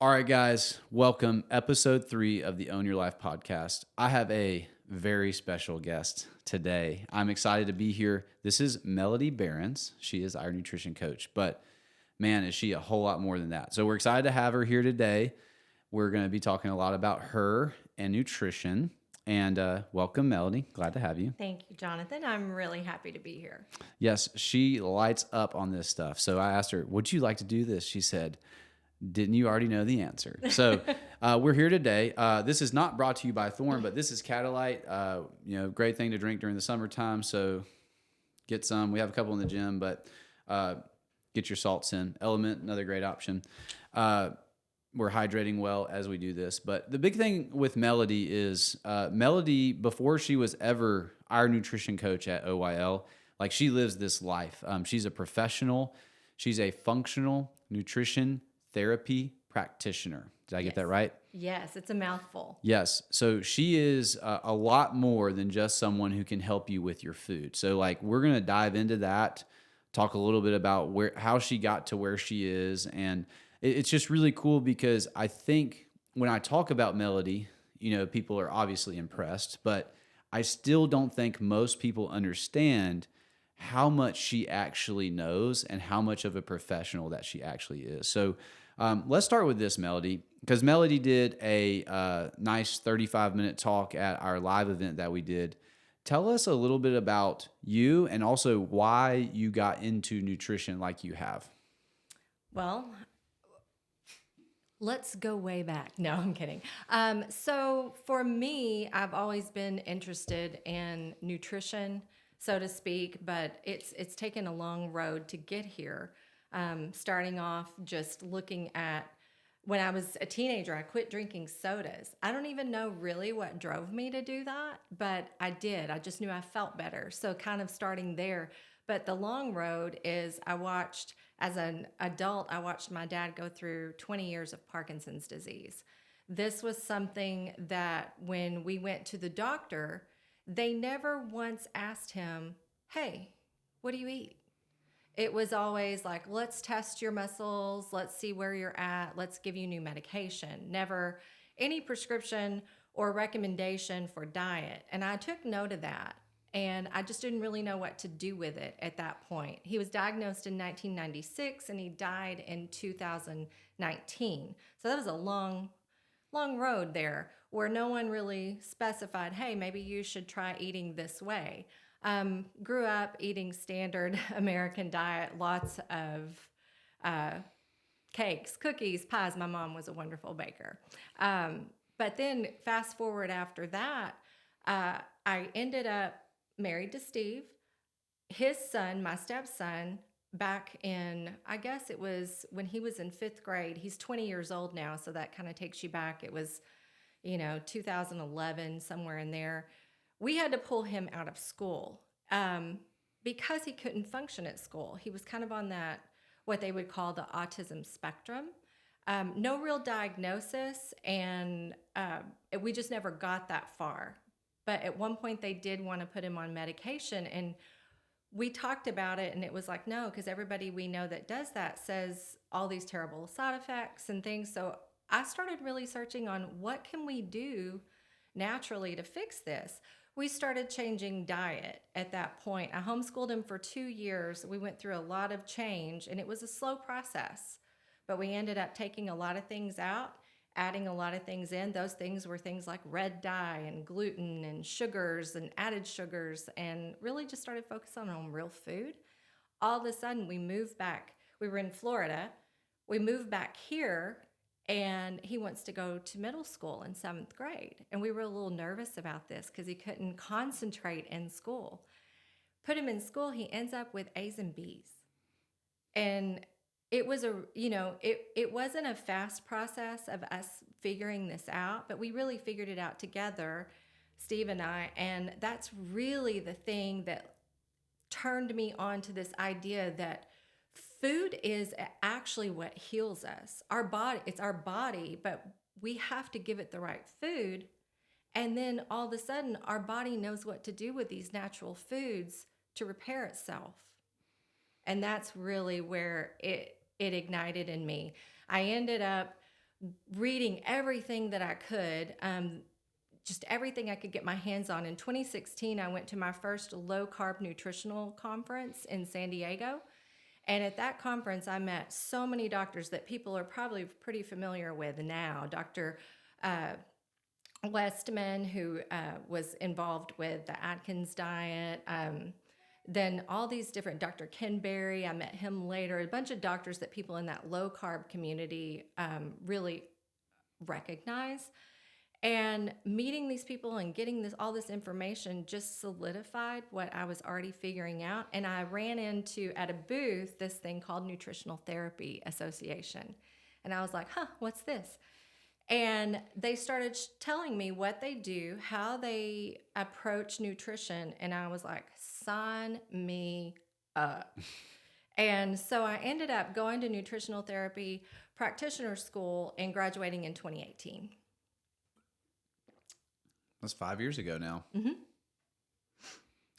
All right, guys, welcome. Episode 3 of the Own Your Life podcast. I have a very special guest today. I'm excited to be here. This is Melody Barrons. She is our nutrition coach, but man, is she a whole lot more than that. So we're excited to have her here today. We're going to be talking a lot about her and nutrition. And welcome, Melody. Glad to have you. Thank you, Jonathan. I'm really happy to be here. Yes, she lights up on this stuff. So I asked her, would you like to do this? She said, didn't you already know the answer? So we're here today. This is not brought to you by Thorne, but this is Catalyte. Great thing to drink during the summertime. So get some. We have a couple in the gym, but get your salts in. Element, another great option. We're hydrating well as we do this. But the big thing with Melody is Melody, before she was ever our nutrition coach at OYL, like she lives this life. She's a professional. She's a functional nutrition therapy practitioner. Did I get that right? Yes, it's a mouthful. Yes. So she is a lot more than just someone who can help you with your food. So like we're going to dive into that, talk a little bit about how she got to where she is. And it's just really cool because I think when I talk about Melody, people are obviously impressed, but I still don't think most people understand how much she actually knows and how much of a professional that she actually is. So let's start with this, Melody, because Melody did a nice 35-minute talk at our live event that we did. Tell us a little bit about you and also why you got into nutrition like you have. Well, let's go way back. No, I'm kidding. So for me, I've always been interested in nutrition, so to speak, but it's taken a long road to get here. Starting off just looking at when I was a teenager, I quit drinking sodas. I don't even know really what drove me to do that, but I did. I just knew I felt better. So kind of starting there. But the long road is as an adult, I watched my dad go through 20 years of Parkinson's disease. This was something that when we went to the doctor, they never once asked him, hey, what do you eat? It was always like, let's test your muscles. Let's see where you're at. Let's give you new medication. Never any prescription or recommendation for diet. And I took note of that. And I just didn't really know what to do with it at that point. He was diagnosed in 1996 and he died in 2019. So that was a long road there where no one really specified, hey, maybe you should try eating this way. Grew up eating standard American diet, lots of cakes, cookies, pies. My mom was a wonderful baker. But then fast forward after that, I ended up married to Steve. His son, my stepson, back in, I guess it was when he was in 5th grade. He's 20 years old now, so that kind of takes you back. It was, 2011, somewhere in there. We had to pull him out of school because he couldn't function at school. He was kind of on that, what they would call the autism spectrum. No real diagnosis, and we just never got that far. But at one point, they did want to put him on medication, and we talked about it, and it was like, no, because everybody we know that does that says all these terrible side effects and things. So I started really searching on what can we do naturally to fix this. We started changing diet at that point. I homeschooled him for 2 years. We went through a lot of change, and it was a slow process. But we ended up taking a lot of things out, adding a lot of things in. Those things were things like red dye and gluten and sugars and added sugars, and really just started focusing on real food. All of a sudden, we moved back. We were in Florida. We moved back here, and he wants to go to middle school in 7th grade. And we were a little nervous about this because he couldn't concentrate in school. Put him in school, he ends up with A's and B's. And it was it wasn't a fast process of us figuring this out, but we really figured it out together, Steve and I. And that's really the thing that turned me on to this idea that food is actually what heals us. It's our body, but we have to give it the right food. And then all of a sudden, our body knows what to do with these natural foods to repair itself. And that's really where it ignited in me. I ended up reading everything that I could, just everything I could get my hands on. In 2016, I went to my first low-carb nutritional conference in San Diego. And at that conference, I met so many doctors that people are probably pretty familiar with now. Dr. Westman, who was involved with the Atkins diet. Then all these different, Dr. Ken Berry, I met him later. A bunch of doctors that people in that low-carb community really recognize. And meeting these people and getting all this information just solidified what I was already figuring out. And I ran into, at a booth, this thing called Nutritional Therapy Association. And I was like, what's this? And they started telling me what they do, how they approach nutrition. And I was like, sign me up. And so I ended up going to Nutritional Therapy Practitioner School and graduating in 2018. That's 5 years ago now. Mm-hmm.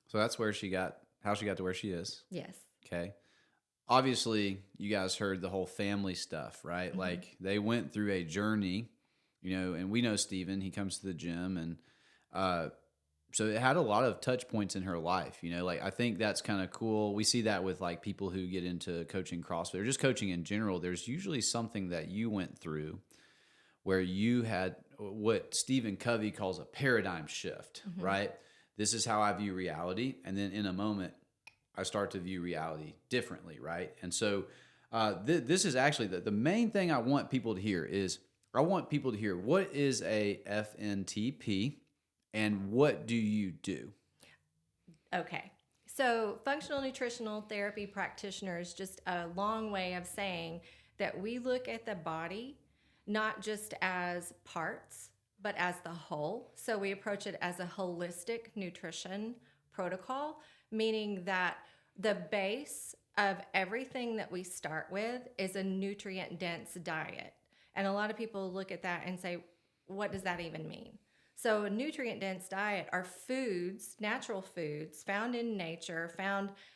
So that's how she got to where she is. Yes. Okay. Obviously, you guys heard the whole family stuff, right? Mm-hmm. Like they went through a journey, and we know Steven, he comes to the gym, and so it had a lot of touch points in her life, like I think that's kind of cool. We see that with like people who get into coaching CrossFit or just coaching in general. There's usually something that you went through where you had what Stephen Covey calls a paradigm shift, mm-hmm. right? This is how I view reality. And then in a moment, I start to view reality differently, right? And so this is actually the main thing I want people to hear is I want people to hear what is a FNTP and what do you do? Okay. So functional nutritional therapy practitioner is just a long way of saying that we look at the body not just as parts, but as the whole. So we approach it as a holistic nutrition protocol, meaning that the base of everything that we start with is a nutrient-dense diet. And a lot of people look at that and say, what does that even mean? So a nutrient-dense diet are foods, natural foods, found in nature,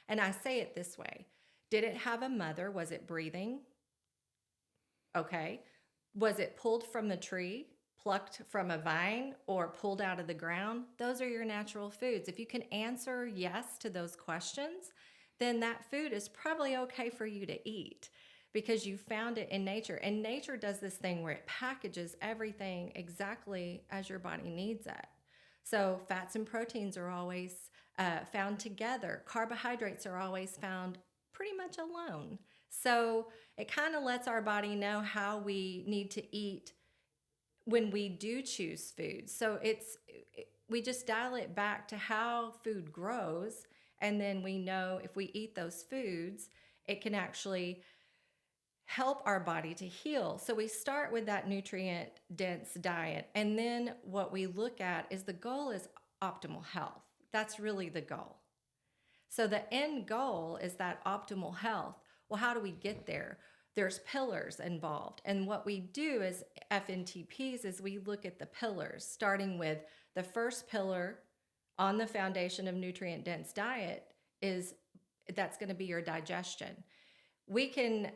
and I say it this way. Did it have a mother? Was it breathing? Okay. Was it pulled from the tree, plucked from a vine, or pulled out of the ground? Those are your natural foods. If you can answer yes to those questions, then that food is probably okay for you to eat because you found it in nature. And nature does this thing where it packages everything exactly as your body needs it. So fats and proteins are always found together. Carbohydrates are always found pretty much alone. So it kind of lets our body know how we need to eat when we do choose food. So we just dial it back to how food grows, and then we know if we eat those foods, it can actually help our body to heal. So we start with that nutrient-dense diet, and then what we look at is the goal is optimal health. That's really the goal. So the end goal is that optimal health. Well, how do we get there? There's pillars involved. And what we do as FNTPs is we look at the pillars, starting with the first pillar on the foundation of nutrient-dense diet that's going to be your digestion. We can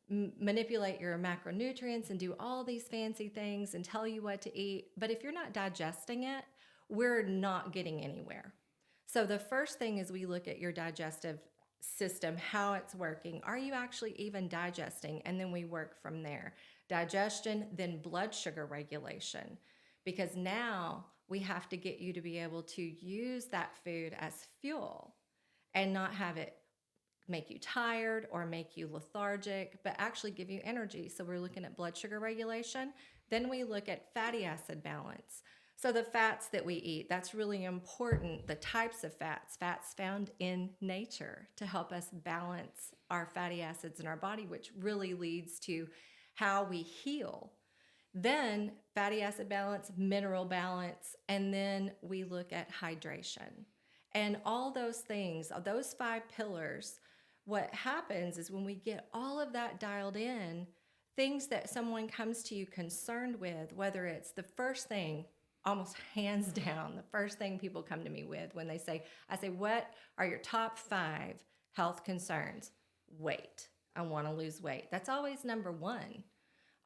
manipulate your macronutrients and do all these fancy things and tell you what to eat. But if you're not digesting it, we're not getting anywhere. So the first thing is we look at your digestive system, how it's working. Are you actually even digesting? And then we work from there. Digestion, then blood sugar regulation. Because now we have to get you to be able to use that food as fuel and not have it make you tired or make you lethargic, but actually give you energy. So we're looking at blood sugar regulation. Then we look at fatty acid balance. So the fats that we eat, that's really important. The types of fats found in nature to help us balance our fatty acids in our body, which really leads to how we heal. Then fatty acid balance, mineral balance, and then we look at hydration. And all those things, those 5 pillars, what happens is when we get all of that dialed in, things that someone comes to you concerned with, whether it's the first thing, almost hands down, the first thing people come to me with when I say, what are your top 5 health concerns? Weight. I want to lose weight. That's always number 1.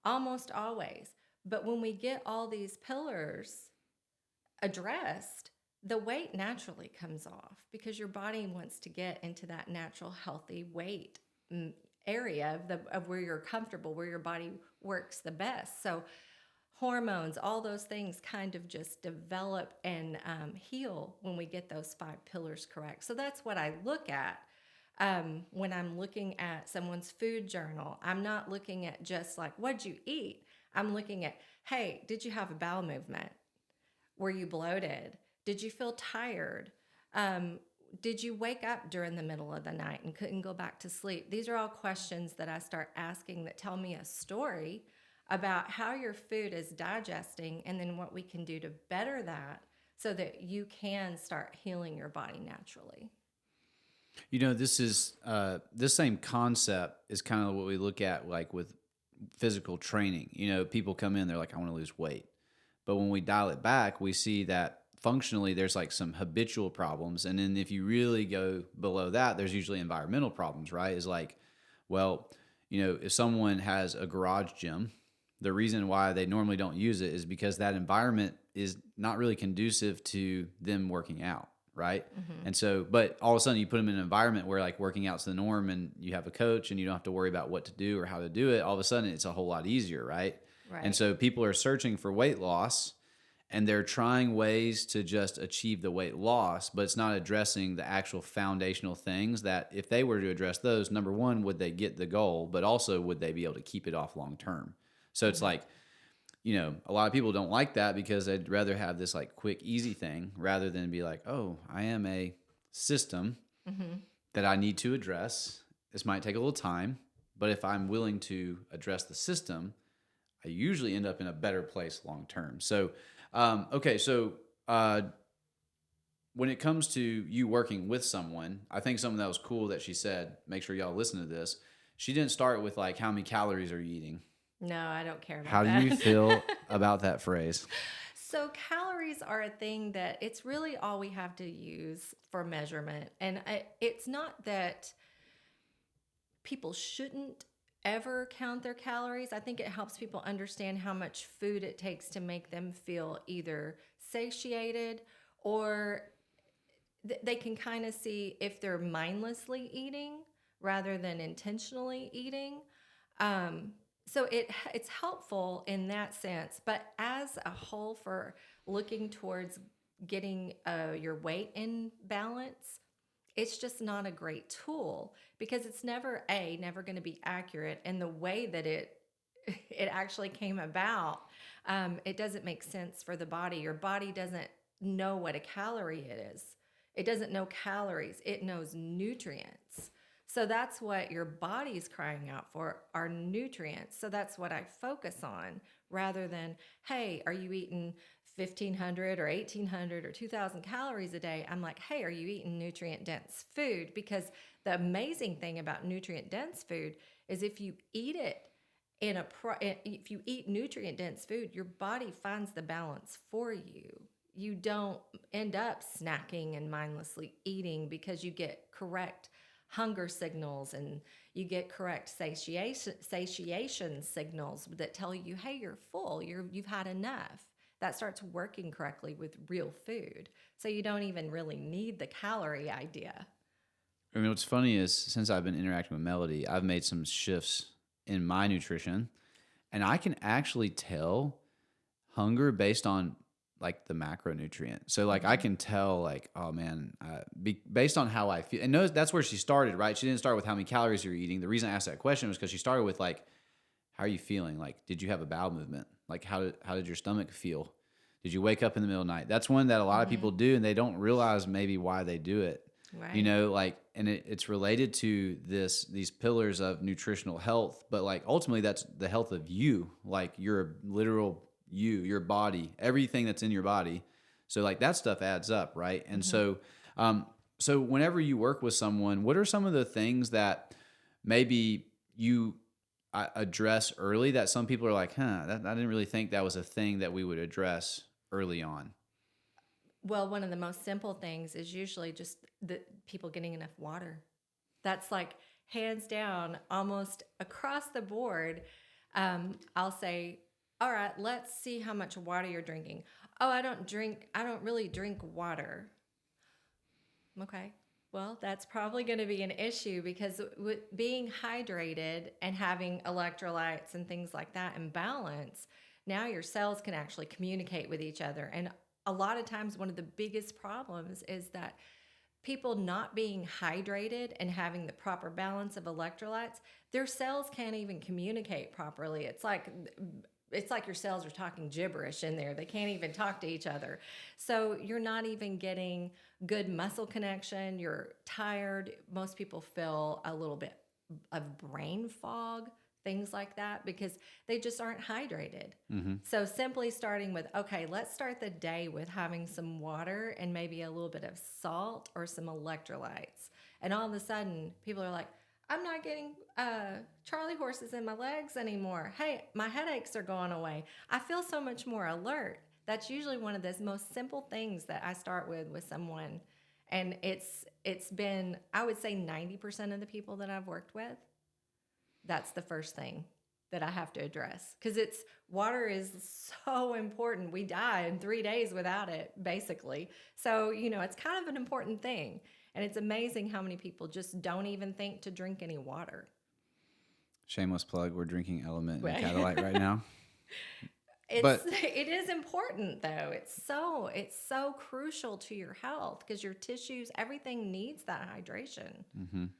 almost always. But when we get all these pillars addressed, the weight naturally comes off because your body wants to get into that natural healthy weight area of where you're comfortable, where your body works the best. So hormones, all those things kind of just develop and heal when we get those 5 pillars correct. So that's what I look at when I'm looking at someone's food journal. I'm not looking at just like, what'd you eat? I'm looking at, hey, did you have a bowel movement? Were you bloated? Did you feel tired? Did you wake up during the middle of the night and couldn't go back to sleep? These are all questions that I start asking that tell me a story about how your food is digesting and then what we can do to better that so that you can start healing your body naturally. You know, this same concept is kind of what we look at like with physical training. You know, people come in, they're like, I want to lose weight. But when we dial it back, we see that functionally there's like some habitual problems. And then if you really go below that, there's usually environmental problems, right? Is like, well, you know, if someone has a garage gym, the reason why they normally don't use it is because that environment is not really conducive to them working out, right? Mm-hmm. And so, but all of a sudden you put them in an environment where like working out's the norm and you have a coach and you don't have to worry about what to do or how to do it. All of a sudden it's a whole lot easier, right? Right. And so people are searching for weight loss and they're trying ways to just achieve the weight loss, but it's not addressing the actual foundational things that if they were to address those, number one, would they get the goal, but also would they be able to keep it off long term? So it's like, you know, a lot of people don't like that because they'd rather have this like quick, easy thing rather than be like, oh, I am a system that I need to address. This might take a little time, but if I'm willing to address the system, I usually end up in a better place long term. So, okay, so when it comes to you working with someone, I think something that was cool that she said, make sure y'all listen to this. She didn't start with like, how many calories are you eating? No, I don't care about How that. do you feel about that phrase? So calories are a thing that it's really all we have to use for measurement. And it's not that people shouldn't ever count their calories. I think it helps people understand how much food it takes to make them feel either satiated or they can kind of see if they're mindlessly eating rather than intentionally eating. So it's helpful in that sense, but as a whole for looking towards getting your weight in balance, it's just not a great tool because it's never going to be accurate. And the way that it actually came about, it doesn't make sense for the body. Your body doesn't know what a calorie it is. It doesn't know calories. It knows nutrients. So that's what your body's crying out for, are nutrients. So that's what I focus on rather than, hey, are you eating 1,500 or 1,800 or 2,000 calories a day? I'm like, hey, are you eating nutrient-dense food? Because the amazing thing about nutrient-dense food is if you eat it if you eat nutrient-dense food, your body finds the balance for you. You don't end up snacking and mindlessly eating because you get correct hunger signals and you get correct satiation signals that tell you, hey, you're full, you've had enough. That starts working correctly with real food. So you don't even really need the calorie idea. I mean, what's funny is since I've been interacting with Melody, I've made some shifts in my nutrition and I can actually tell hunger based on like the macronutrient. So like I can tell like, oh man, based on how I feel. And that's where she started, right? She didn't start with how many calories you're eating. The reason I asked that question was because she started with like, how are you feeling? Like, did you have a bowel movement? Like how did your stomach feel? Did you wake up in the middle of the night? That's one that a lot of people do and they don't realize maybe why they do it. Right. You know, like, and it's related to these pillars of nutritional health, but like ultimately that's the health of you, like your literal your body, everything that's in your body. So like that stuff adds up, right? And so whenever you work with someone, what are some of the things that maybe you address early that some people are like, I didn't really think that was a thing that we would address early on? Well, one of the most simple things is usually just the people getting enough water. That's like hands down, almost across the board. I'll say, all right, let's see how much water you're drinking. Oh, I don't really drink water. Okay. Well, that's probably going to be an issue because with being hydrated and having electrolytes and things like that in balance, now your cells can actually communicate with each other. And a lot of times, one of the biggest problems is that people not being hydrated and having the proper balance of electrolytes, their cells can't even communicate properly. It's like your cells are talking gibberish in there. They can't even talk to each other. So you're not even getting good muscle connection. You're tired. Most people feel a little bit of brain fog, things like that, because they just aren't hydrated. So simply starting with, okay, let's start the day with having some water and maybe a little bit of salt or some electrolytes. And all of a sudden, people are like, I'm not getting Charlie horses in my legs anymore. Hey, my headaches are going away. I feel so much more alert. That's usually one of the most simple things that I start with someone. And it's been, I would say 90% of the people that I've worked with, that's the first thing that I have to address. Because water is so important. We die in 3 days without it, basically. So, it's kind of an important thing. And it's amazing how many people just don't even think to drink any water. Shameless plug. We're drinking Element Right. and Catalyte right now. It is important though. It's so crucial to your health because your tissues, everything needs that hydration.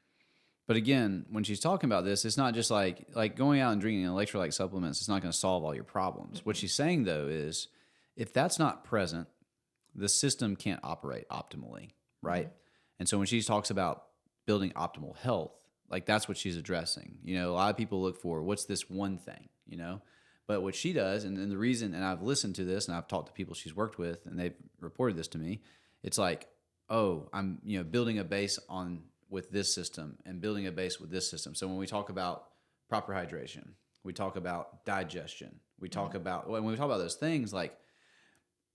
But again, when she's talking about this, it's not just like going out and drinking electrolyte supplements. It's not going to solve all your problems. What she's saying though is, if that's not present, the system can't operate optimally, right? And so when she talks about building optimal health, like that's what she's addressing. A lot of people look for what's this one thing, But what she does, and the reason, and I've listened to this, and I've talked to people she's worked with, and they've reported this to me. It's like, oh, I'm building a base with this system and building a base with this system. So when we talk about proper hydration, we talk about digestion, we talk about when we talk about those things, like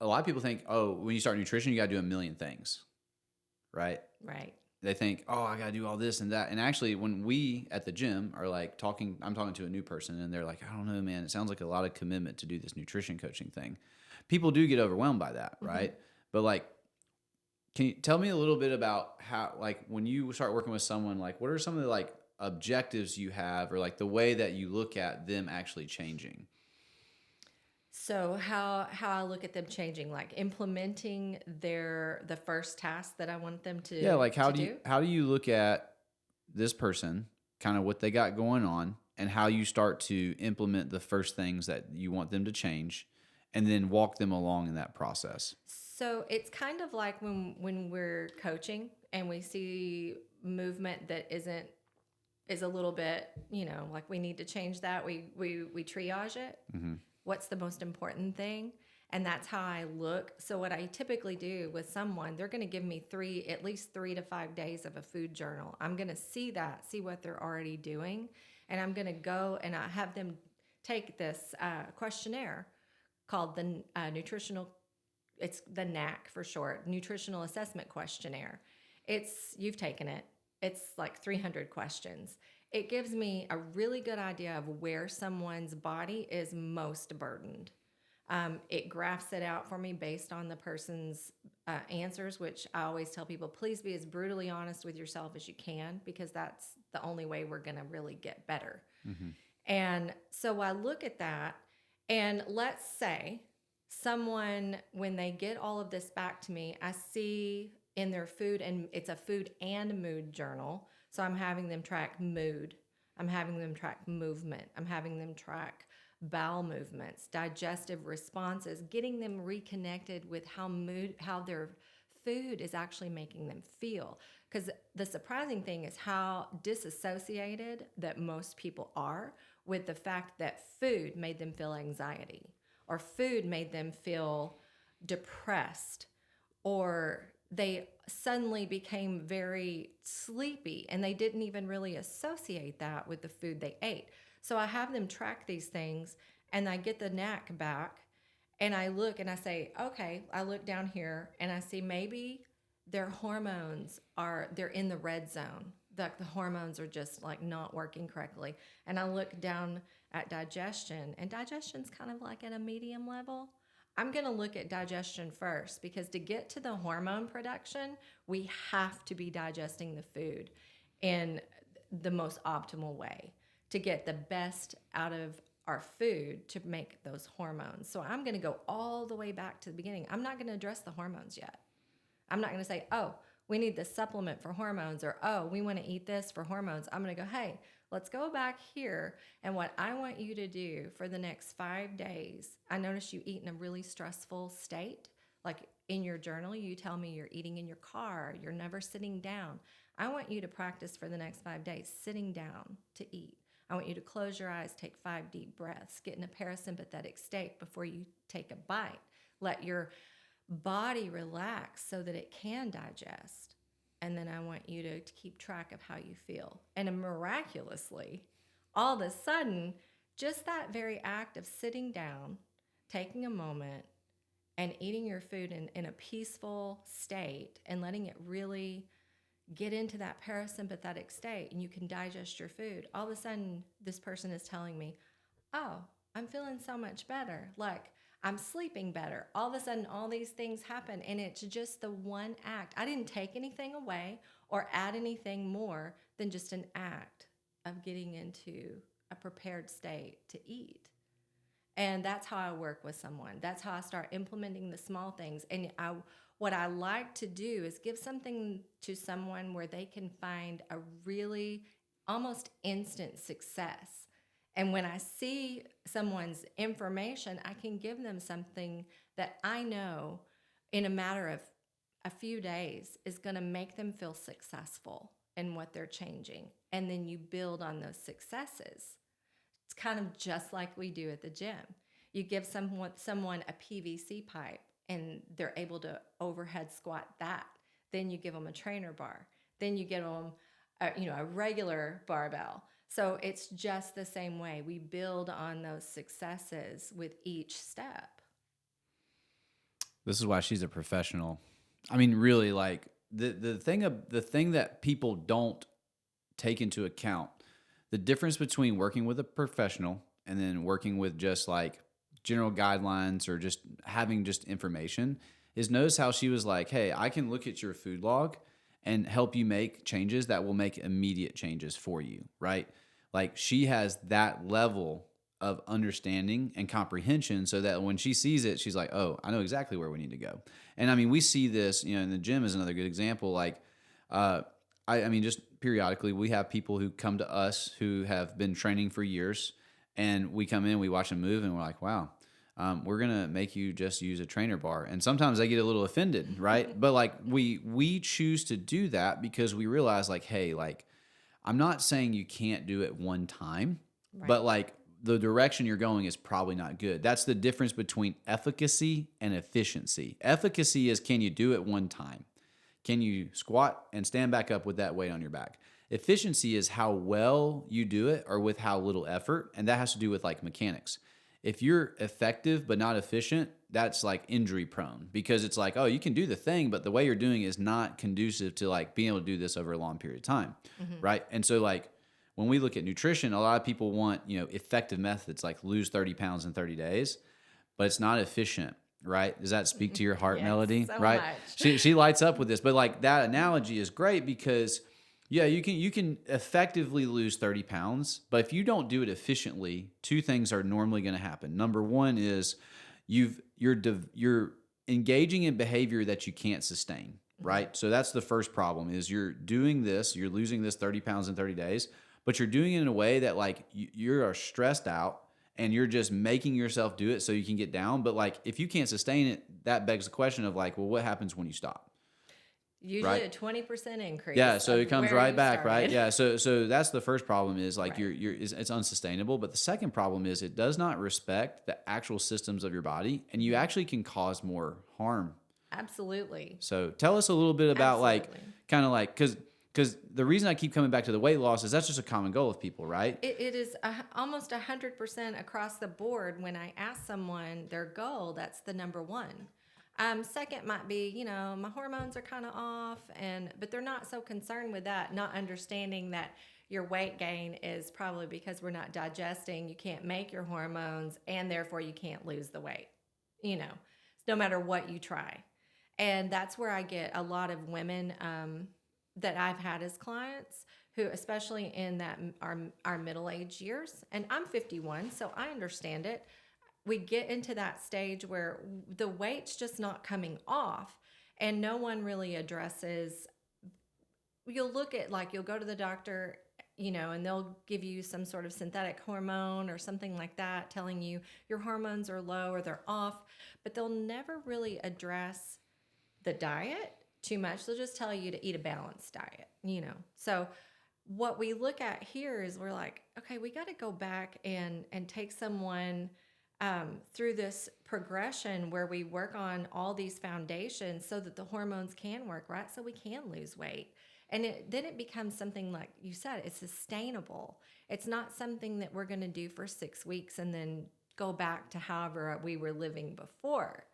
a lot of people think, oh, when you start nutrition, you got to do a million things, right? Right. They think, oh, I got to do all this and that. And actually, when we at the gym are like I'm talking to a new person and they're like, I don't know, man, it sounds like a lot of commitment to do this nutrition coaching thing. People do get overwhelmed by that, right? But like, can you tell me a little bit about how, like, when you start working with someone, like, what are some of the like objectives you have or like the way that you look at them actually changing? So how I look at them changing, like implementing the first task that I want them to like how do. How do you look at this person, kind of what they got going on, and how you start to implement the first things that you want them to change, and then walk them along in that process? So it's kind of like when we're coaching and we see movement that is a little bit, like we need to change that. We triage it. What's the most important thing? And that's how I look. So what I typically do with someone, they're going to give me at least 3 to 5 days of a food journal. I'm going to see what they're already doing. And I'm going to go and I have them take this questionnaire called the Nutritional, it's the NAC for short, Nutritional Assessment Questionnaire. You've taken it. It's like 300 questions. It gives me a really good idea of where someone's body is most burdened. It graphs it out for me based on the person's answers, which I always tell people, please be as brutally honest with yourself as you can, because that's the only way we're going to really get better. And so I look at that, and let's say someone, when they get all of this back to me, I see in their food, and it's a food and mood journal. So I'm having them track mood. I'm having them track movement. I'm having them track bowel movements, digestive responses, getting them reconnected with how their food is actually making them feel. Because the surprising thing is how disassociated that most people are with the fact that food made them feel anxiety, or food made them feel depressed, or they suddenly became very sleepy and they didn't even really associate that with the food they ate. So I have them track these things, and I get the NAC back, and I look and I say, okay, I look down here and I see maybe their hormones they're in the red zone. the hormones are just like not working correctly. And I look down at digestion, and digestion's kind of like at a medium level. I'm going to look at digestion first, because to get to the hormone production, we have to be digesting the food in the most optimal way to get the best out of our food to make those hormones. So I'm going to go all the way back to the beginning. I'm not going to address the hormones yet. I'm not going to say, oh, we need this supplement for hormones, or, oh, we want to eat this for hormones. I'm going to go, hey, let's go back here. And what I want you to do for the next 5 days, I notice you eat in a really stressful state. Like in your journal, you tell me you're eating in your car, you're never sitting down. I want you to practice for the next 5 days sitting down to eat. I want you to close your eyes, take 5 deep breaths, get in a parasympathetic state before you take a bite. Let your body relax so that it can digest. And then I want you to keep track of how you feel. And miraculously, all of a sudden, just that very act of sitting down, taking a moment, and eating your food in a peaceful state and letting it really get into that parasympathetic state, and you can digest your food. All of a sudden, this person is telling me, oh, I'm feeling so much better. Like, I'm sleeping better. All of a sudden, all these things happen, and it's just the one act. I didn't take anything away or add anything more than just an act of getting into a prepared state to eat. And that's how I work with someone. That's how I start implementing the small things. And what I like to do is give something to someone where they can find a really almost instant success. And when I see someone's information, I can give them something that I know in a matter of a few days is going to make them feel successful in what they're changing. And then you build on those successes. It's kind of just like we do at the gym. You give someone a PVC pipe and they're able to overhead squat that. Then you give them a trainer bar. Then you give them a regular barbell. So it's just the same way. We build on those successes with each step. This is why she's a professional. I mean, really, like the thing that people don't take into account, the difference between working with a professional and then working with just like general guidelines or just having just information is, notice how she was like, hey, I can look at your food log and help you make changes that will make immediate changes for you, right? Like, she has that level of understanding and comprehension so that when she sees it, she's like, oh, I know exactly where we need to go. And I mean, we see this, in the gym is another good example. Like, I mean, just periodically we have people who come to us who have been training for years, and we come in, we watch them move, and we're like, wow, we're going to make you just use a trainer bar. And sometimes they get a little offended, right? But like we choose to do that because we realize like, hey, like, I'm not saying you can't do it one time, right, but like the direction you're going is probably not good. That's the difference between efficacy and efficiency. Efficacy is, can you do it one time? Can you squat and stand back up with that weight on your back? Efficiency is how well you do it or with how little effort. And that has to do with like mechanics. If you're effective but not efficient, that's like injury prone, because it's like, oh, you can do the thing, but the way you're doing is not conducive to like being able to do this over a long period of time, right? And so like when we look at nutrition, a lot of people want, effective methods like lose 30 pounds in 30 days, but it's not efficient, right? Does that speak to your heart, Yes, Melody? so Right? much. She lights up with this, but like that analogy is great because yeah, you can effectively lose 30 pounds, but if you don't do it efficiently, two things are normally going to happen. Number one is you're engaging in behavior that you can't sustain, right? So that's the first problem is you're doing this, you're losing this 30 pounds in 30 days, but you're doing it in a way that like you are stressed out and you're just making yourself do it so you can get down. But like, if you can't sustain it, that begs the question of like, well, what happens when you stop? Usually Right? a 20% increase. Yeah, so it comes right back, started. right? Yeah, so that's the first problem is like Right. it's unsustainable. But the second problem is it does not respect the actual systems of your body, and you actually can cause more harm. Absolutely. So tell us a little bit about like Absolutely. kind of like because the reason I keep coming back to the weight loss is that's just a common goal of people, right? It is almost 100% across the board. When I ask someone their goal, that's the number one. Second might be, my hormones are kind of off, but they're not so concerned with that, not understanding that your weight gain is probably because we're not digesting. You can't make your hormones, and therefore you can't lose the weight. No matter what you try. And that's where I get a lot of women that I've had as clients who, especially in that our middle age years, and I'm 51, so I understand it. We get into that stage where the weight's just not coming off, and no one really addresses. You'll look at, like, you'll go to the doctor, and they'll give you some sort of synthetic hormone or something like that, telling you your hormones are low or they're off, but they'll never really address the diet too much. They'll just tell you to eat a balanced diet, So what we look at here is we're like, okay, we got to go back and take someone through this progression where we work on all these foundations so that the hormones can work, right? So we can lose weight. And then it becomes something, like you said, it's sustainable. It's not something that we're going to do for 6 weeks and then go back to however we were living before,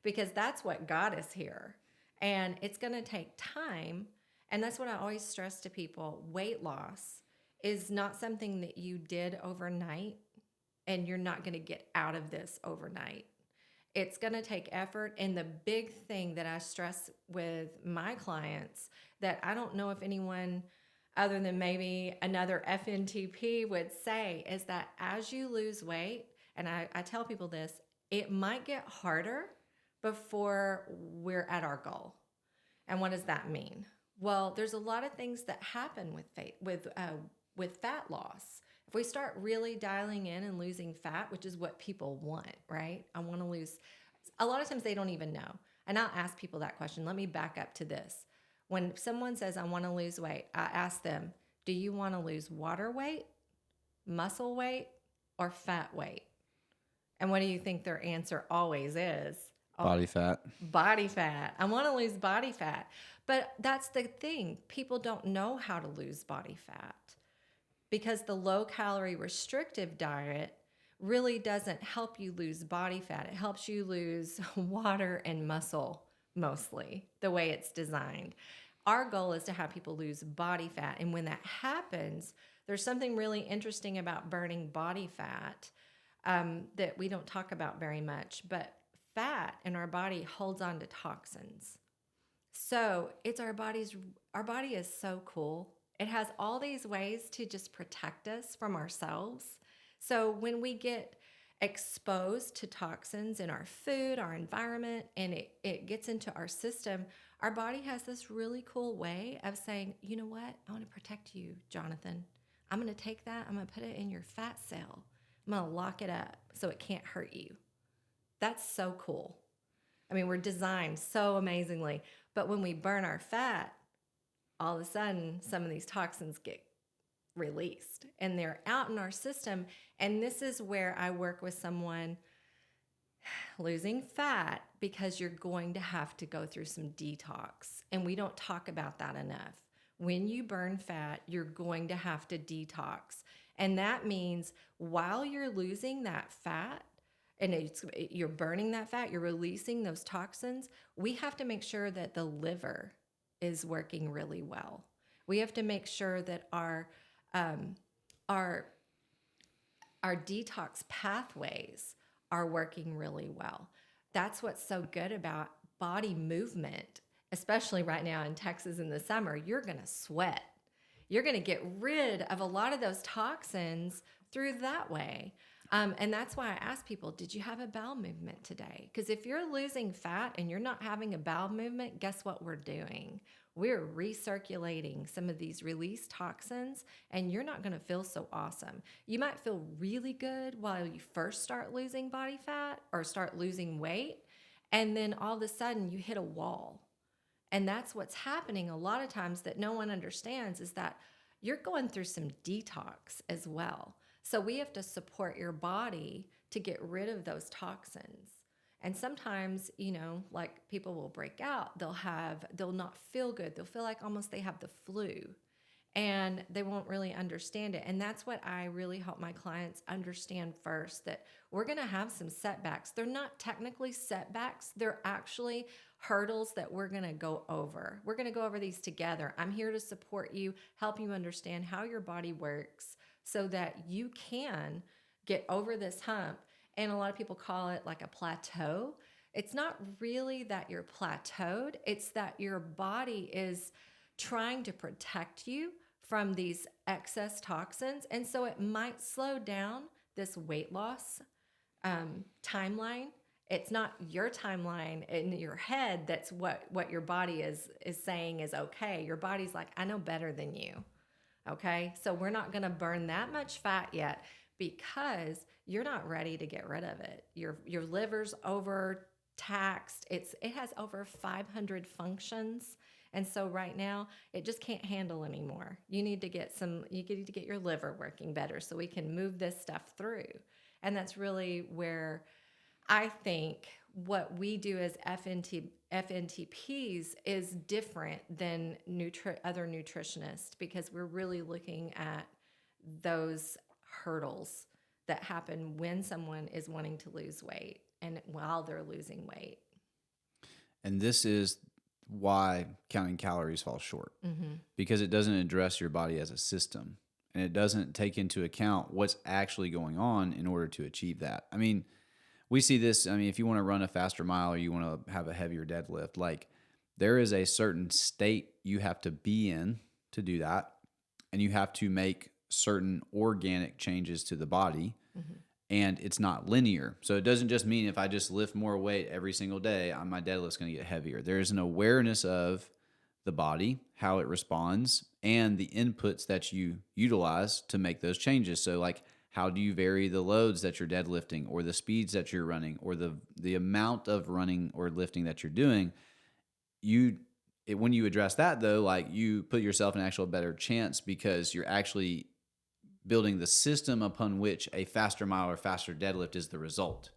because that's what got us here. And it's going to take time. And that's what I always stress to people. Weight loss is not something that you did overnight, and you're not going to get out of this overnight. It's going to take effort. And the big thing that I stress with my clients that I don't know if anyone other than maybe another FNTP would say is that as you lose weight, and I tell people this, it might get harder before we're at our goal. And what does that mean? Well, there's a lot of things that happen with fat loss. If we start really dialing in and losing fat, which is what people want, right? I want to lose. A lot of times they don't even know. And I'll ask people that question. Let me back up to this. When someone says, I want to lose weight, I ask them, do you want to lose water weight, muscle weight, or fat weight? And what do you think their answer always is? Body fat. Body fat. I want to lose body fat. But that's the thing. People don't know how to lose body fat because the low-calorie restrictive diet really doesn't help you lose body fat. It helps you lose water and muscle, mostly, the way it's designed. Our goal is to have people lose body fat. And when that happens, there's something really interesting about burning body fat that we don't talk about very much. But fat in our body holds on to toxins. So it's our body is so cool. It has all these ways to just protect us from ourselves. So when we get exposed to toxins in our food, our environment, and it gets into our system, our body has this really cool way of saying, you know what? I want to protect you, Jonathan. I'm going to take that. I'm going to put it in your fat cell. I'm going to lock it up so it can't hurt you. That's so cool. I mean, we're designed so amazingly. But when we burn our fat, all of a sudden, some of these toxins get released and they're out in our system. And this is where I work with someone losing fat, because you're going to have to go through some detox. And we don't talk about that enough. When you burn fat, you're going to have to detox. And that means while you're losing that fat, and you're burning that fat, you're releasing those toxins, we have to make sure that the liver is working really well. We have to make sure that our detox pathways are working really well. That's what's so good about body movement, especially right now in Texas in the summer. You're going to sweat. You're going to get rid of a lot of those toxins through that way. And that's why I ask people, did you have a bowel movement today? Because if you're losing fat and you're not having a bowel movement, guess what we're doing? We're recirculating some of these released toxins, and you're not going to feel so awesome. You might feel really good while you first start losing body fat or start losing weight, and then all of a sudden you hit a wall. And that's what's happening a lot of times that no one understands, is that you're going through some detox as well. So we have to support your body to get rid of those toxins. And sometimes, like people will break out, they'll not feel good. They'll feel like almost they have the flu. and they won't really understand it. And that's what I really help my clients understand first, that we're going to have some setbacks. They're not technically setbacks. They're actually hurdles that we're going to go over. We're going to go over these together. I'm here to support you, help you understand how your body works so that you can get over this hump. And a lot of people call it like a plateau. It's not really that you're plateaued. It's that your body is trying to protect you from these excess toxins. And so it might slow down this weight loss timeline. It's not your timeline in your head. That's what your body is saying is okay. Your body's like, I know better than you. Okay. So we're not going to burn that much fat yet because you're not ready to get rid of it. Your liver's overtaxed. It has over 500 functions. And so right now it just can't handle anymore. You need to get your liver working better so we can move this stuff through. And that's really where I think what we do as FNTPs is different than other nutritionists, because we're really looking at those hurdles that happen when someone is wanting to lose weight and while they're losing weight. And this is why counting calories falls short, because it doesn't address your body as a system, and it doesn't take into account what's actually going on in order to achieve that. I mean, we see this. I mean, if you want to run a faster mile or you want to have a heavier deadlift, like there is a certain state you have to be in to do that. And you have to make certain organic changes to the body. And it's not linear. So it doesn't just mean if I just lift more weight every single day, my deadlift's going to get heavier. There is an awareness of the body, how it responds, and the inputs that you utilize to make those changes. So like, how do you vary the loads that you're deadlifting, or the speeds that you're running, or the amount of running or lifting that you're doing? When you address that, though, like you put yourself in actual better chance, because you're actually building the system upon which a faster mile or faster deadlift is the result.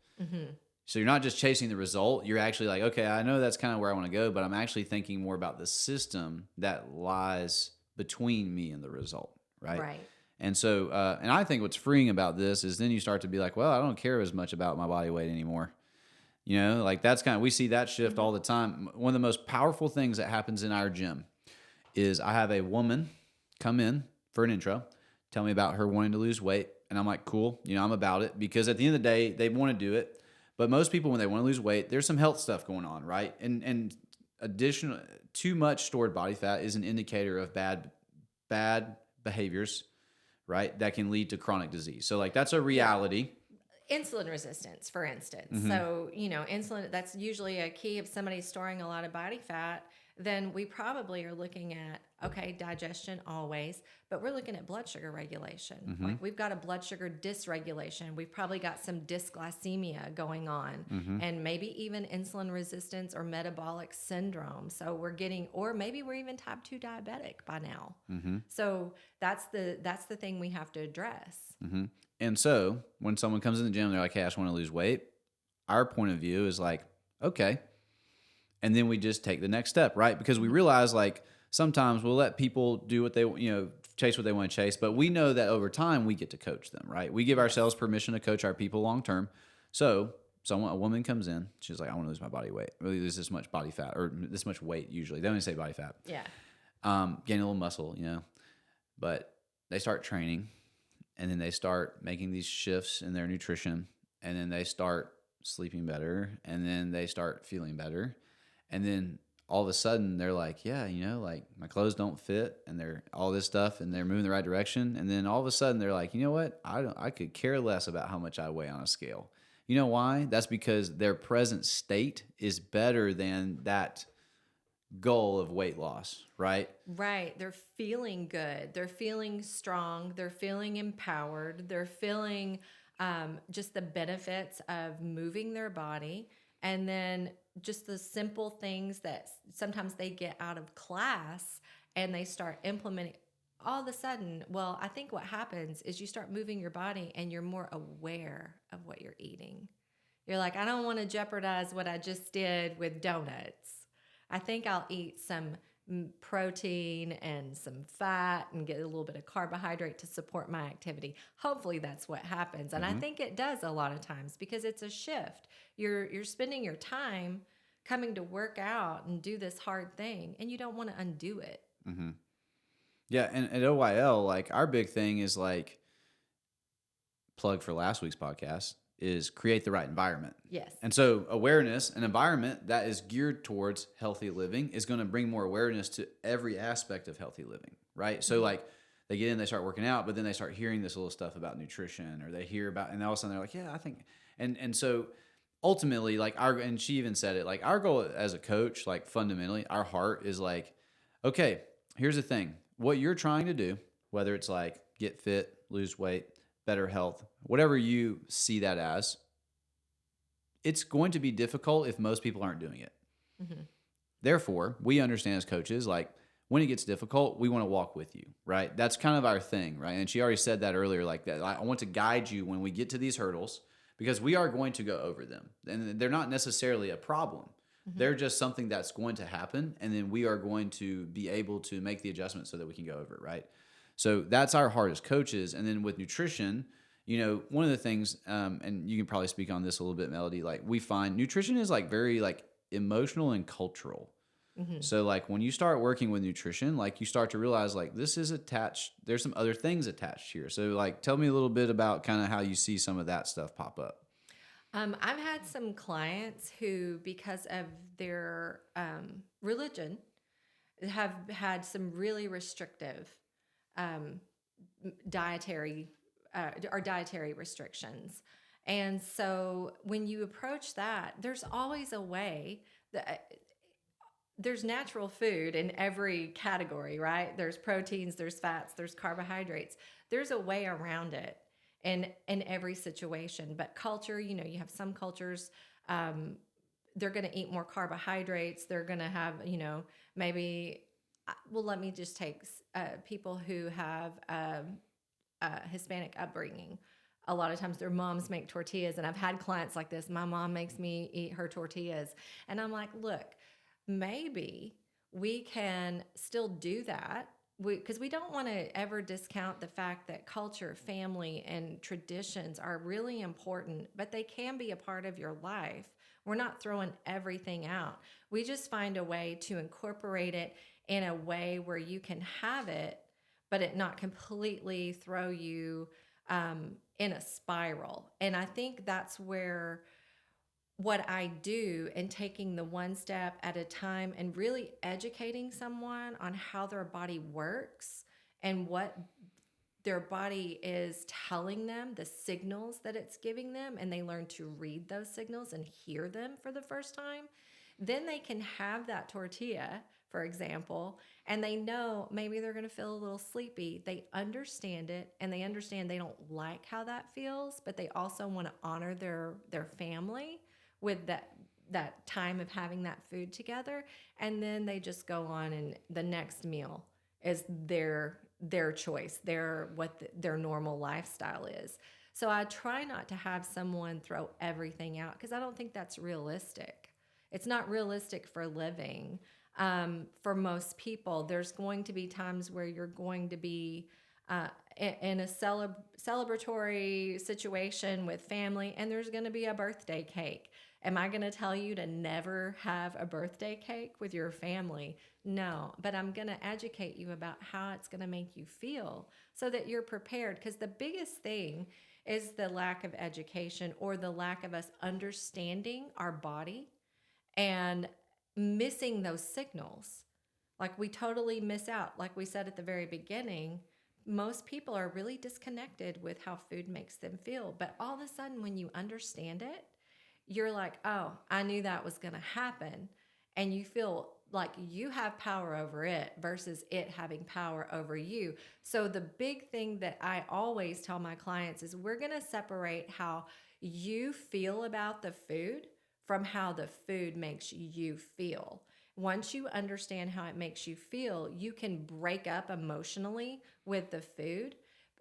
So you're not just chasing the result. You're actually like, okay, I know that's kind of where I want to go, but I'm actually thinking more about the system that lies between me and the result, right? Right. And so, and I think what's freeing about this is then you start to be like, well, I don't care as much about my body weight anymore. You know, like that's we see that shift all the time. One of the most powerful things that happens in our gym is I have a woman come in for an intro, tell me about her wanting to lose weight. And I'm like, cool, I'm about it, because at the end of the day, they want to do it. But most people, when they want to lose weight, there's some health stuff going on, right? And additional, too much stored body fat is an indicator of bad behaviors, right? That can lead to chronic disease. So like that's a reality. Insulin resistance, for instance. So, insulin, that's usually a key. If somebody's storing a lot of body fat, then we probably are looking at, okay, digestion always, but we're looking at blood sugar regulation. Like we've got a blood sugar dysregulation. We've probably got some dysglycemia going on, and maybe even insulin resistance or metabolic syndrome. So or maybe we're even type 2 diabetic by now. So that's the thing we have to address. And so when someone comes in the gym, they're like, hey, I just want to lose weight. Our point of view is like, okay. And then we just take the next step, right? Because we realize like sometimes we'll let people do what they, chase what they want to chase. But we know that over time we get to coach them, right? We give ourselves permission to coach our people long term. So a woman comes in, she's like, I want to lose my body weight. Really lose this much body fat, or this much weight usually. They don't even say body fat. Yeah. Gain a little muscle, But they start training. And then they start making these shifts in their nutrition, and then they start sleeping better, and then they start feeling better. And then all of a sudden they're like, yeah, like my clothes don't fit, and they're all this stuff, and they're moving the right direction. And then all of a sudden they're like, you know what? I could care less about how much I weigh on a scale. You know why? That's because their present state is better than that goal of weight loss, right? Right. They're feeling good. They're feeling strong. They're feeling empowered. They're feeling just the benefits of moving their body. And then just the simple things that sometimes they get out of class and they start implementing. All of a sudden, well, I think what happens is you start moving your body and you're more aware of what you're eating. You're like, I don't want to jeopardize what I just did with donuts. I think I'll eat some protein and some fat and get a little bit of carbohydrate to support my activity. Hopefully that's what happens. And I think it does a lot of times because it's a shift. You're spending your time coming to work out and do this hard thing, and you don't want to undo it. Yeah, and at OYL, like our big thing is like plug for last week's podcast is create the right environment. Yes. And so awareness, an environment that is geared towards healthy living is going to bring more awareness to every aspect of healthy living, right? So like they get in, they start working out, but then they start hearing this little stuff about nutrition, or they hear about, and all of a sudden they're like, yeah, I think, and so ultimately, like and she even said it, like our goal as a coach, like fundamentally, our heart is like, okay, here's the thing. What you're trying to do, whether it's like get fit, lose weight, better health, whatever you see that as, it's going to be difficult if most people aren't doing it. Therefore, we understand as coaches, like when it gets difficult, we want to walk with you, right? That's kind of our thing, right? And she already said that earlier, like that. I want to guide you when we get to these hurdles because we are going to go over them. And they're not necessarily a problem. They're just something that's going to happen. And then we are going to be able to make the adjustments so that we can go over it, right? So that's our heart as coaches. And then with nutrition, you know, one of the things, and you can probably speak on this a little bit, Melody, like we find nutrition is like very like emotional and cultural. So like when you start working with nutrition, like you start to realize like this is attached, there's some other things attached here. So like tell me a little bit about kind of how you see some of that stuff pop up. I've had some clients who, because of their religion, have had some really restrictive dietary restrictions. And so when you approach that, there's always a way that there's natural food in every category, right? There's proteins, there's fats, there's carbohydrates. There's a way around it in every situation. But culture, you know, you have some cultures, they're going to eat more carbohydrates. They're going to have, you know, maybe, well, let me just take people who have Hispanic upbringing. A lot of times their moms make tortillas, and I've had clients like this. My mom makes me eat her tortillas. And I'm like, look, maybe we can still do that because we don't want to ever discount the fact that culture, family, and traditions are really important, but they can be a part of your life. We're not throwing everything out. We just find a way to incorporate it in a way where you can have it, but it not completely throw you in a spiral. And I think that's where what I do and taking the one step at a time and really educating someone on how their body works and what their body is telling them, the signals that it's giving them, and they learn to read those signals and hear them for the first time, then they can have that tortilla, for example, and they know maybe they're going to feel a little sleepy. They understand it, and they understand they don't like how that feels, but they also want to honor their family with that time of having that food together. And then they just go on, and the next meal is their choice, what their normal lifestyle is. So I try not to have someone throw everything out because I don't think that's realistic. It's not realistic for living. For most people, there's going to be times where you're going to be in a celebratory situation with family, and there's going to be a birthday cake. Am I going to tell you to never have a birthday cake with your family? No, but I'm going to educate you about how it's going to make you feel so that you're prepared. Because the biggest thing is the lack of education or the lack of us understanding our body and missing those signals. Like we totally miss out. Like we said at the very beginning, most people are really disconnected with how food makes them feel. But all of a sudden, when you understand it, you're like, oh, I knew that was going to happen. And you feel like you have power over it versus it having power over you. So the big thing that I always tell my clients is we're going to separate how you feel about the food from how the food makes you feel. Once you understand how it makes you feel, you can break up emotionally with the food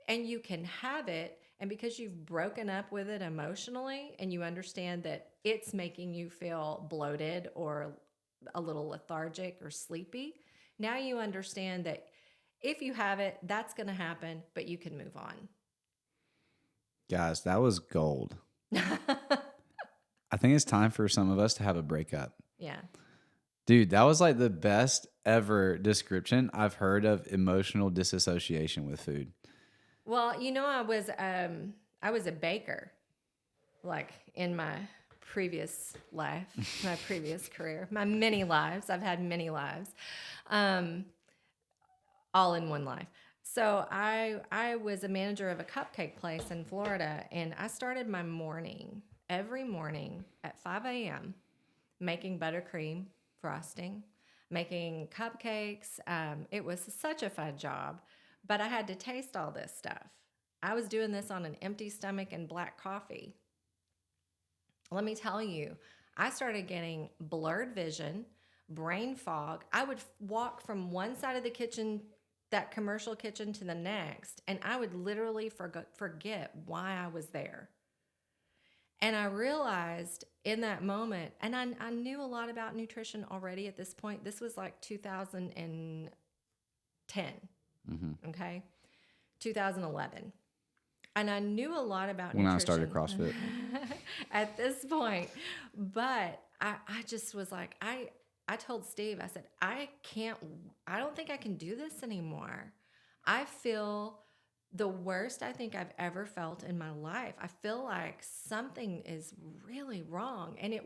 and you can have it. And because you've broken up with it emotionally and you understand that it's making you feel bloated or a little lethargic or sleepy, Now you understand that if you have it, that's going to happen, but you can move on. Guys, that was gold. I think it's time for some of us to have a breakup. Yeah. Dude, that was like the best ever description I've heard of emotional disassociation with food. Well, I was a baker, like in my previous life, my previous career, my many lives. I've had many lives, all in one life. So I was a manager of a cupcake place in Florida, and I started my morning every morning at 5 a.m. making buttercream frosting, making cupcakes. It was such a fun job, but I had to taste all this stuff. I was doing this on an empty stomach and black coffee. Let me tell you, I started getting blurred vision, brain fog. I would walk from one side of the kitchen, that commercial kitchen, to the next, and I would literally forget why I was there. And I realized in that moment, and I knew a lot about nutrition already at this point. This was like 2010, okay? 2011. And I knew a lot about when nutrition. I started CrossFit. At this point. But I just was like, I told Steve, I said, I don't think I can do this anymore. I feel the worst I think I've ever felt in my life. I feel like something is really wrong. And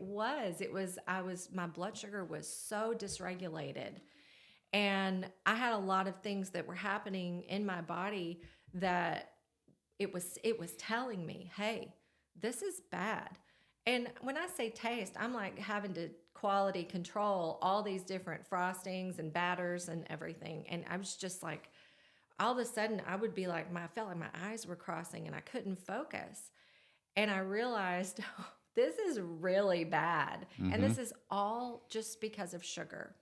my blood sugar was so dysregulated. And I had a lot of things that were happening in my body that it was telling me, hey, this is bad. And when I say taste, I'm like having to quality control all these different frostings and batters and everything. And I was just like, all of a sudden I would be like, I felt like my eyes were crossing and I couldn't focus. And I realized, this is really bad. And this is all just because of sugar.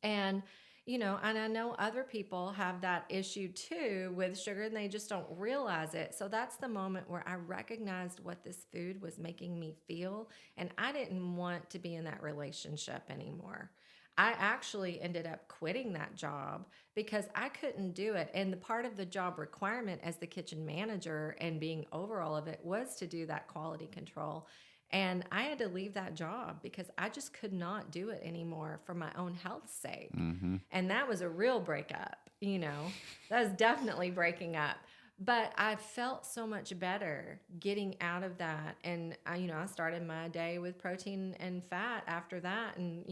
And, and I know other people have that issue too with sugar, and they just don't realize it. So that's the moment where I recognized what this food was making me feel. And I didn't want to be in that relationship anymore. I actually ended up quitting that job because I couldn't do it. And the part of the job requirement as the kitchen manager and being over all of it was to do that quality control. And I had to leave that job because I just could not do it anymore for my own health's sake. And that was a real breakup, that was definitely breaking up. But I felt so much better getting out of that. And I started my day with protein and fat after that, and,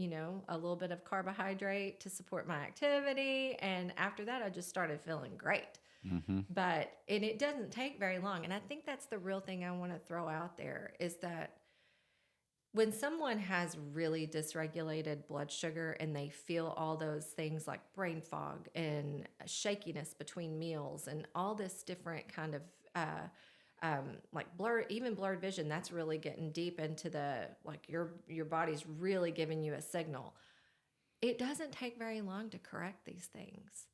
a little bit of carbohydrate to support my activity. And after that, I just started feeling great. But it doesn't take very long. And I think that's the real thing I want to throw out there, is that when someone has really dysregulated blood sugar and they feel all those things like brain fog and shakiness between meals and all this different kind of like blurred vision, that's really getting deep into the, like, your body's really giving you a signal. It doesn't take very long to correct these things.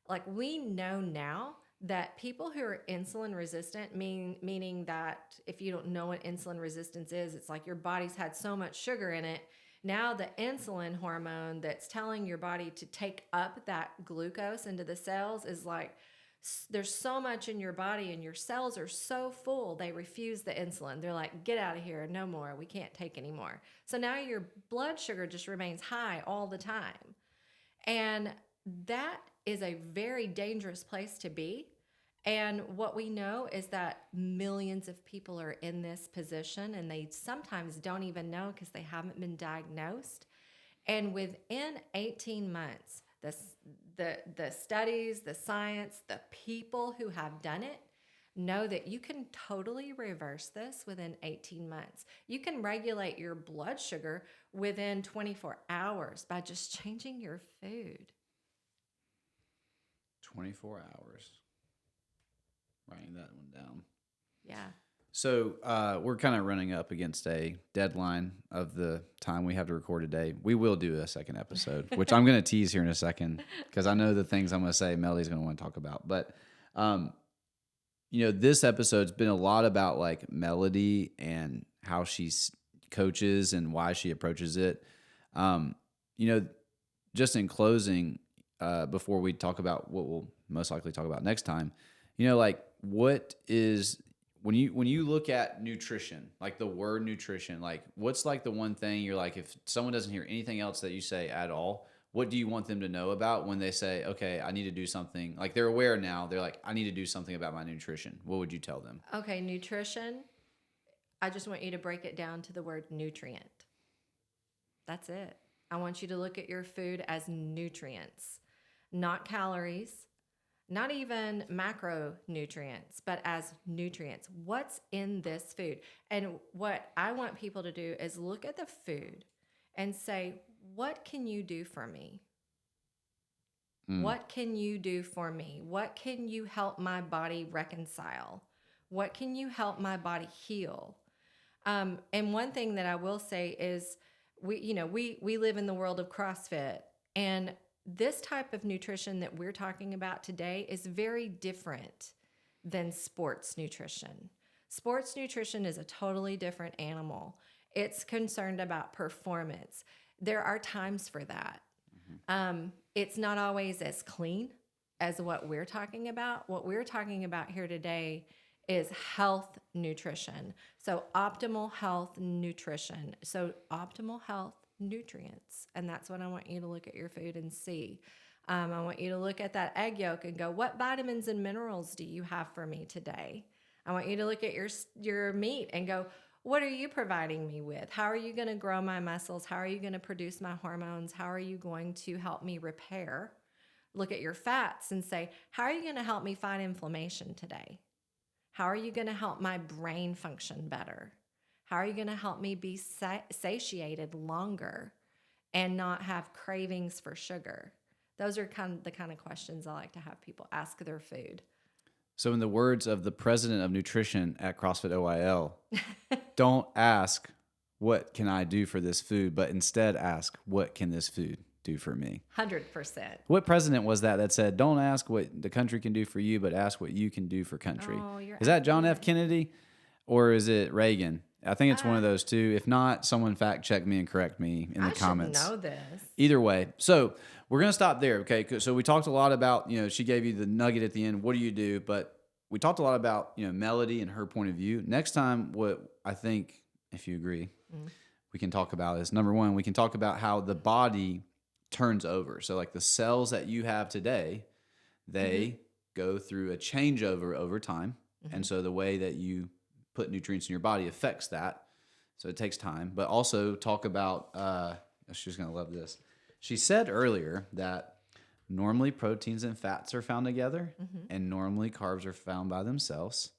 Like, we know now that people who are insulin resistant, meaning that if you don't know what insulin resistance is, it's like your body's had so much sugar in it. Now the insulin hormone that's telling your body to take up that glucose into the cells is like, there's so much in your body and your cells are so full, they refuse the insulin. They're like, get out of here, no more, we can't take any more. So now your blood sugar just remains high all the time. And that is a very dangerous place to be. And what we know is that millions of people are in this position, and they sometimes don't even know because they haven't been diagnosed. And within 18 months, the studies, the science, the people who have done it know that you can totally reverse this within 18 months. You can regulate your blood sugar within 24 hours by just changing your food. 24 hours. Writing that one down. Yeah. So we're kind of running up against a deadline of the time we have to record today. We will do a second episode, which I'm going to tease here in a second because I know the things I'm going to say Melody's going to want to talk about. But, this episode's been a lot about like Melody and how she coaches and why she approaches it. Just in closing, before we talk about what we'll most likely talk about next time. You know, like what is when you look at nutrition, like the word nutrition, like what's like the one thing you're like, if someone doesn't hear anything else that you say at all, what do you want them to know about when they say, okay, I need to do something? Like they're aware now. They're like, I need to do something about my nutrition. What would you tell them? Okay, nutrition. I just want you to break it down to the word nutrient. That's it. I want you to look at your food as nutrients, not calories, not even macronutrients, but as nutrients. What's in this food? And what I want people to do is look at the food and say, what can you do for me? What can you do for me? What can you help my body reconcile? What can you help my body heal? And one thing that I will say is we live in the world of CrossFit, and this type of nutrition that we're talking about today is very different than sports nutrition. Sports nutrition is a totally different animal. It's concerned about performance. There are times for that. It's not always as clean as what we're talking about. What we're talking about here today is health nutrition. So optimal health nutrition. So optimal health nutrients. And that's what I want you to look at your food and see. I want you to look at that egg yolk and go, what vitamins and minerals do you have for me today? I want you to look at your meat and go, what are you providing me with? How are you going to grow my muscles? How are you going to produce my hormones? How are you going to help me repair? Look at your fats and say, how are you going to help me fight inflammation today? How are you going to help my brain function better? How are you going to help me be satiated longer and not have cravings for sugar? Those are the kind of questions I like to have people ask their food. So in the words of the president of nutrition at CrossFit OYL, don't ask, what can I do for this food? But instead ask, what can this food do for me? 100%. What president was that said, don't ask what the country can do for you, but ask what you can do for country? Oh, is that John F. Kennedy or is it Reagan? I think it's one of those two. If not, someone fact check me and correct me in the comments. I should know this. Either way. So we're going to stop there. Okay. So we talked a lot about, she gave you the nugget at the end. What do you do? But we talked a lot about, Melody and her point of view. Next time, what I think, if you agree, we can talk about is, number one, we can talk about how the body turns over. So like the cells that you have today, they go through a changeover over time. And so the way that you put nutrients in your body affects that. So it takes time. But also talk about, she's going to love this. She said earlier that normally proteins and fats are found together and normally carbs are found by themselves.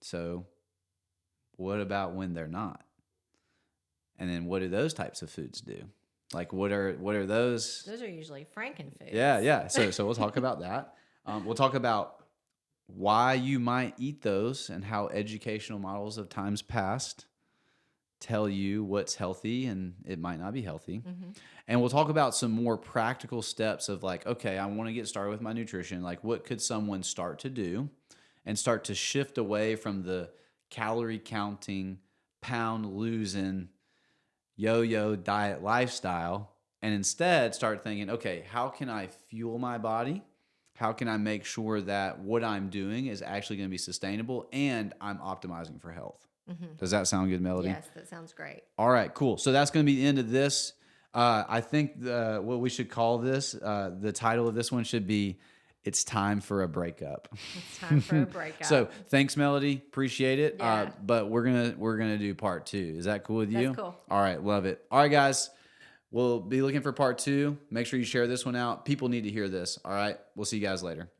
So what about when they're not? And then what do those types of foods do? Like what are those? Those are usually frankenfoods. Yeah. So we'll talk about that. We'll talk about why you might eat those and how educational models of times past tell you what's healthy and it might not be healthy. And we'll talk about some more practical steps of like, okay, I want to get started with my nutrition. Like what could someone start to do and start to shift away from the calorie counting, pound losing, yo-yo diet lifestyle and instead start thinking, okay, how can I fuel my body? How can I make sure that what I'm doing is actually going to be sustainable and I'm optimizing for health? Does that sound good, Melody? Yes, that sounds great. All right, cool. So that's going to be the end of this. I think what we should call this, the title of this one should be, It's Time for a Breakup. It's time for a breakup. So thanks, Melody. Appreciate it. Yeah. But we're gonna do part 2. Is that cool with you? That's cool. All right, love it. All right, guys. We'll be looking for part 2. Make sure you share this one out. People need to hear this. All right. We'll see you guys later.